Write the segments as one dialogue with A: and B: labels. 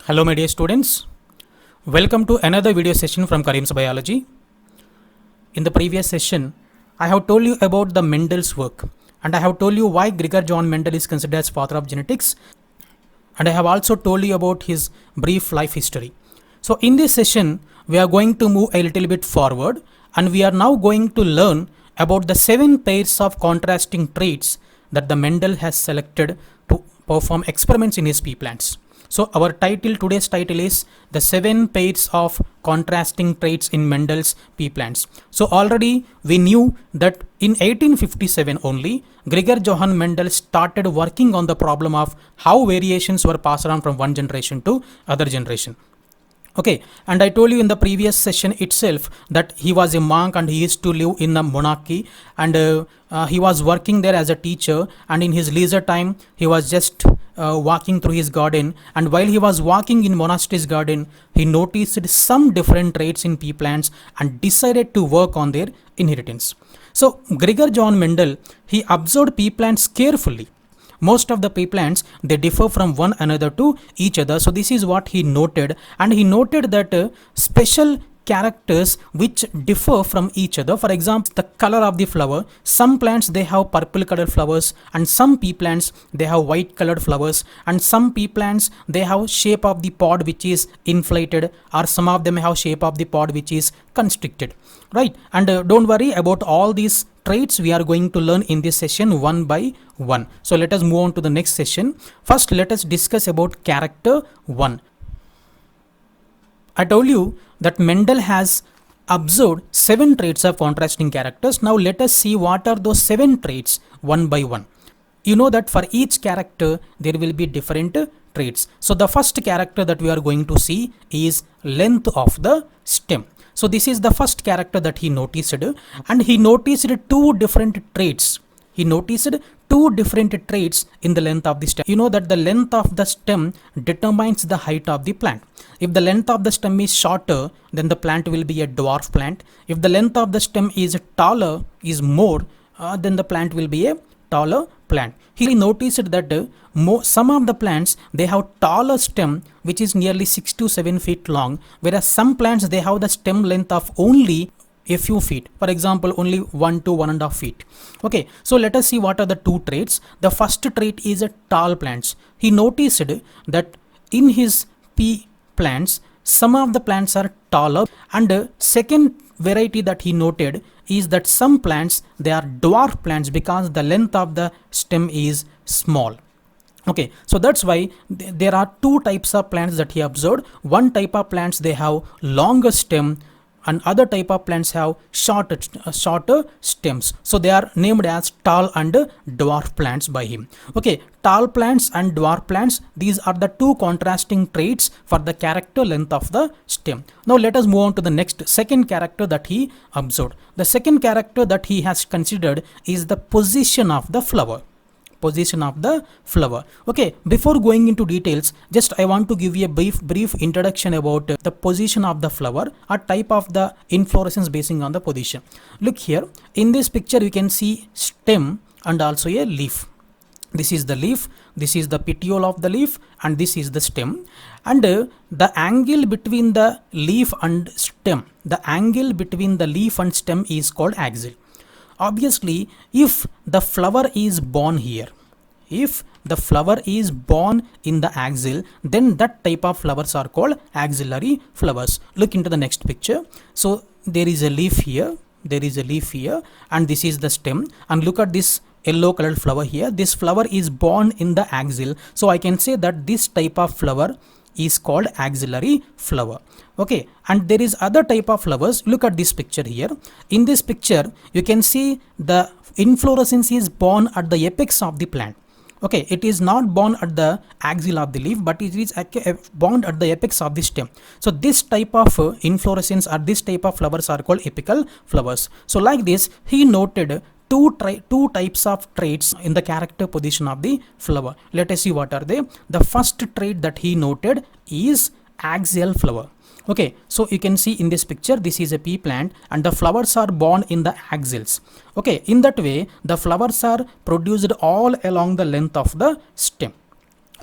A: Hello my dear students, welcome to another video session from Karim's Biology. In the previous session, I have told you about the Mendel's work and I have told you why Gregor John Mendel is considered as father of genetics, and I have also told you about his brief life history. So in this session, we are going to move a little bit forward and we are now going to learn about the 7 pairs of contrasting traits that the Mendel has selected to perform experiments in his pea plants. So our today's title is the 7 pairs of contrasting traits in Mendel's pea plants. So already we knew that in 1857 only, Gregor Johann Mendel started working on the problem of how variations were passed on from one generation to other generation. Okay, and I told you in the previous session itself that he was a monk and he used to live in a monarchy, and he was working there as a teacher, and in his leisure time he was just walking through his garden, and while he was walking in monastery's garden he noticed some different traits in pea plants and decided to work on their inheritance. So Gregor John Mendel, he observed pea plants carefully. Most of the pea plants, they differ from one another to each other. So this is what he noted, and he noted that special characters which differ from each other. For example, the color of the flower. Some plants, they have purple colored flowers, and some pea plants, they have white colored flowers, and some pea plants, they have shape of the pod which is inflated, or some of them have shape of the pod which is constricted, right? And don't worry about all these traits, we are going to learn in this session one by one. So let us move on to the next session. First, let us discuss about character 1. I told you that Mendel has observed 7 traits of contrasting characters. Now let us see what are those 7 traits one by one. You know that for each character there will be different traits. So the first character that we are going to see is length of the stem. So this is the first character that he noticed, and he noticed 2 different traits. He noticed 2 different traits in the length of the stem. You know that the length of the stem determines the height of the plant. If the length of the stem is shorter, then the plant will be a dwarf plant. If the length of the stem is taller, is more, then the plant will be a taller plant. He noticed that some of the plants, they have taller stem which is nearly 6 to 7 feet long, whereas some plants, they have the stem length of only a few feet. For example, only 1 to 1.5 feet. Okay, so let us see what are the 2 traits. The first trait is a tall plants. He noticed that in his pea plants, some of the plants are taller, and second variety that he noted is that some plants, they are dwarf plants because the length of the stem is small. Okay, so that's why there are 2 types of plants that he observed. One type of plants, they have longer stem, and other type of plants have shorter stems. So they are named as tall and dwarf plants by him. Okay, tall plants and dwarf plants, these are the 2 contrasting traits for the character length of the stem. Now let us move on to the next, second character that he observed. The second character that he has considered is the position of the flower. Position of the flower. Okay, before going into details, just I want to give you a brief introduction about the position of the flower, a type of the inflorescence basing on the position. Look here, in this picture you can see stem and also a leaf. This is the leaf, this is the petiole of the leaf, and this is the stem, and the angle between the leaf and stem, the angle between the leaf and stem is called axil. Obviously, if the flower is born here, if the flower is born in the axil, then that type of flowers are called axillary flowers. Look into the next picture. So there is a leaf here, there is a leaf here, and this is the stem, and look at this yellow colored flower here. This flower is born in the axil, so I can say that this type of flower is called axillary flower. Okay, and there is other type of flowers. Look at this picture here. In this picture you can see the inflorescence is born at the apex of the plant. Okay, it is not born at the axil of the leaf, but it is born at the apex of the stem. So this type of inflorescence or this type of flowers are called apical flowers. So like this, he noted two types of traits in the character position of the flower. Let us see what are they. The first trait that he noted is axial flower. Okay, so you can see in this picture, this is a pea plant and the flowers are borne in the axils. Okay, in that way the flowers are produced all along the length of the stem.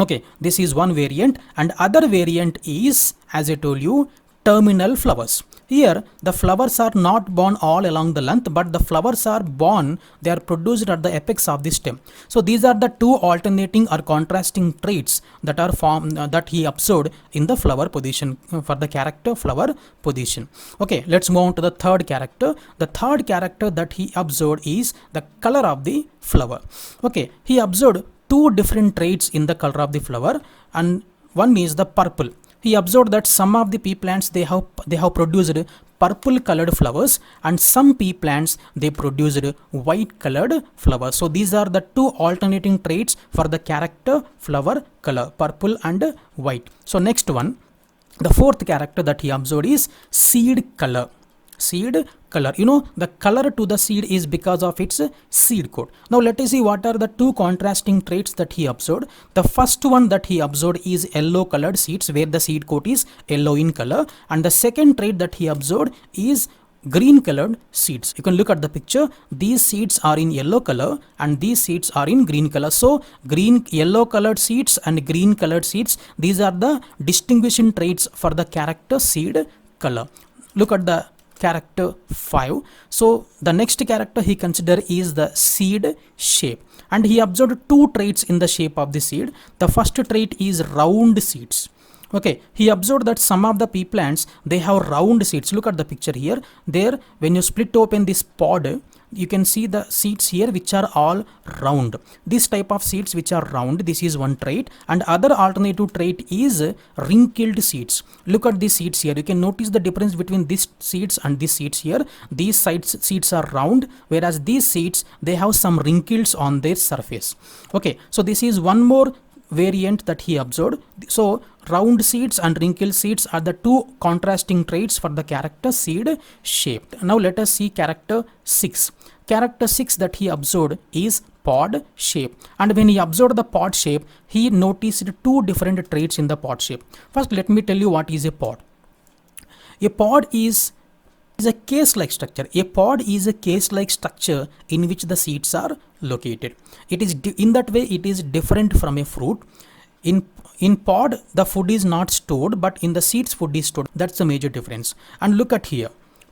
A: Okay, this is one variant, and other variant is, as I told you, terminal flowers. Here the flowers are not born all along the length, but the flowers are born, they are produced at the apex of the stem. So these are the two alternating or contrasting traits that are formed that he observed in the flower position for the character flower position. Okay, let's move on to the third character. The third character that he observed is the color of the flower. Okay, he observed two different traits in the color of the flower, and one is the purple. He observed that some of the pea plants they have produced purple colored flowers, and some pea plants they produced white colored flowers. So these are the two alternating traits for the character flower color, purple and white. So next one, the fourth character that he observed is seed color. Seed color, you know, the color to the seed is because of its seed coat. Now let us see what are the two contrasting traits that he observed. The first one that he observed is yellow colored seeds, where the seed coat is yellow in color, and the second trait that he observed is green colored seeds. You can look at the picture. These seeds are in yellow color and these seeds are in green color. So yellow colored seeds and green colored seeds, these are the distinguishing traits for the character seed color. Look at the character 5. So the next character he considered is the seed shape, and he observed two traits in the shape of the seed. The first trait is round seeds. Okay, he observed that some of the pea plants they have round seeds. Look at the picture here. There, when you split open this pod, you can see the seeds here which are all round. This type of seeds which are round, this is one trait, and other alternative trait is wrinkled seeds. Look at these seeds here. You can notice the difference between these seeds and these seeds here. These seeds are round, whereas these seeds they have some wrinkles on their surface. Okay, so this is one more variant that he observed. So round seeds and wrinkled seeds are the two contrasting traits for the character seed shaped. Now let us see character 6. Character 6 that he observed is pod shape, and when he observed the pod shape, he noticed two different traits in the pod shape. First, let me tell you what is a pod. A pod is a case-like structure. A pod is a case-like structure in which the seeds are located. It is in that way it is different from a fruit. In pod the food is not stored, but in the seeds food is stored. That's the major difference. And look at here.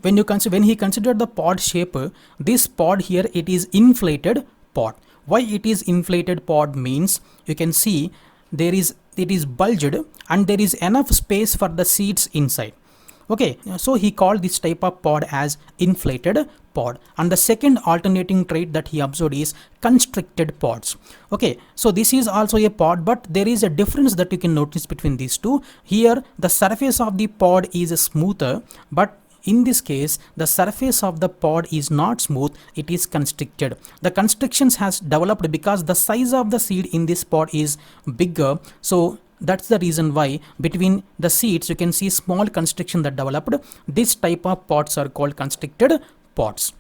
A: When he considered the pod shape, this pod here, it is inflated pod. Why it is inflated pod means, you can see it is bulged and there is enough space for the seeds inside. Okay, so he called this type of pod as inflated pod. And the second alternating trait that he observed is constricted pods. Okay, so this is also a pod, but there is a difference that you can notice between these two. Here the surface of the pod is smoother, but in this case the surface of the pod is not smooth, it is constricted. The constrictions has developed because the size of the seed in this pod is bigger. So that's the reason why between the seeds you can see small constriction that developed. This type of pods are called constricted pods.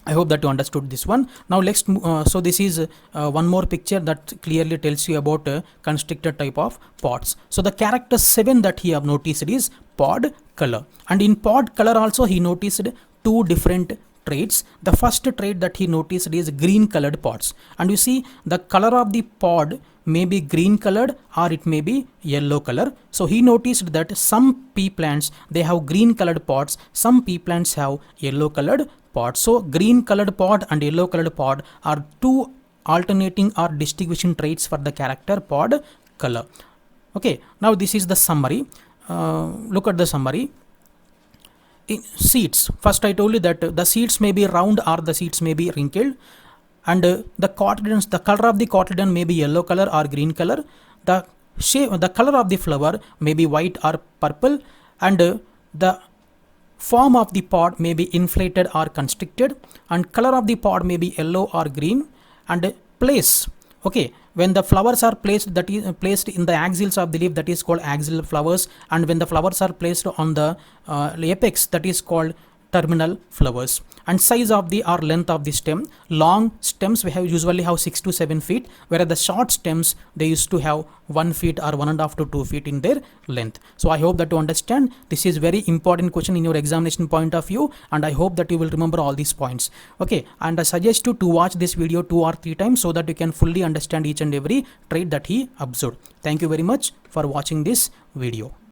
A: I hope that you understood this one. Now let's so this is one more picture that clearly tells you about constricted type of pods. So the character 7 that he have noticed is pod color, and in pod color also he noticed two different traits. The first trait that he noticed is green colored pods, and you see the color of the pod may be green colored or it may be yellow color. So he noticed that some pea plants they have green colored pods, some pea plants have yellow colored pods. So green colored pod and yellow colored pod are two alternating or distinguishing traits for the character pod color. Okay, now this is the summary. Look at the summary. In seeds, first I told you that the seeds may be round or the seeds may be wrinkled, and the color of the cotyledon may be yellow color or green color. The color of the flower may be white or purple, and the form of the pod may be inflated or constricted, and color of the pod may be yellow or green, and place. Okay, when the flowers are placed, that is placed in the axils of the leaf, that is called axial flowers, and when the flowers are placed on the apex, that is called terminal flowers. And size of the or length of the stem, long stems we have usually have 6 to 7 feet, whereas the short stems they used to have 1 feet or 1.5 to 2 feet in their length. So I hope that you understand this is very important question in your examination point of view, and I hope that you will remember all these points. Okay, and I suggest you to watch this video 2 or 3 times so that you can fully understand each and every trait that he observed. Thank you very much for watching this video.